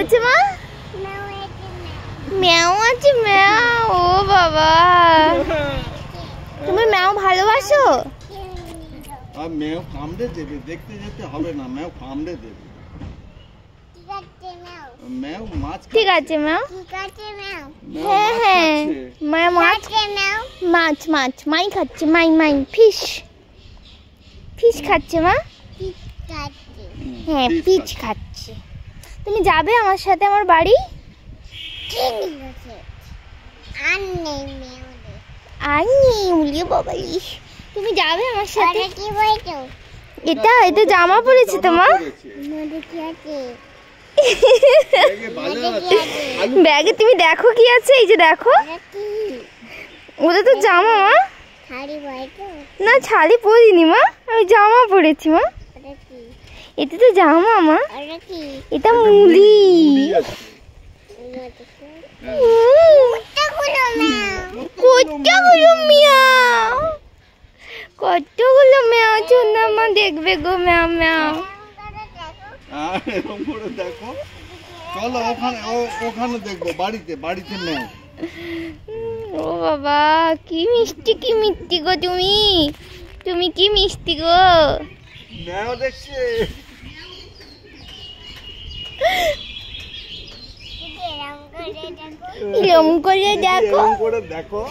করছে মা? ম্যাও আছে ম্যাও। ও বাবা, তুমি ম্যাও ভালোবাসো? আর ম্যাও কামড়ে দেবে, দেখতে যেতে হবে না, ম্যাও কামড়ে দেবে। ম্যাও মাছ, ঠিক আছে ম্যাও। হ্যাঁ হ্যাঁ ম্যাও মাছ, মাছ মাছ মাই খাচ্ছে, মাই মাই ফিশ, ফিশ খাচ্ছে মা। হ্যাঁ পিচ খাচ্ছে। তুমি যাবে আমার সাথে আমার বাড়ি? আর নেই উলিয়ে বাবালি, তুমি যাবে আমার সাথে? এটা এটা জামা পরেছে তোমার ব্যাগে, তুমি দেখো কি আছে, এই যে দেখো, ওটা তো জামা মা। না শাড়ি পরিনি মা, আমি জামা পরেছি মা। এটা তো জামা মা, এটা মুলি। কতগুলো মিয়াও, কতগুলো ম্যাও চুনা মা দেখবে গো, ম্যাও ম্যাও। এরকম করে দেখো, চলো ওখানে, ওখানে দেখবো, বাড়িতে, বাড়িতে ম্যাও। ও বাবা কি মিষ্টি, কি মিষ্টি গো তুমি, তুমি কি মিষ্টি গো। ম্যাও দেখছে, এরকম করে দেখো, এরকম করে দেখো।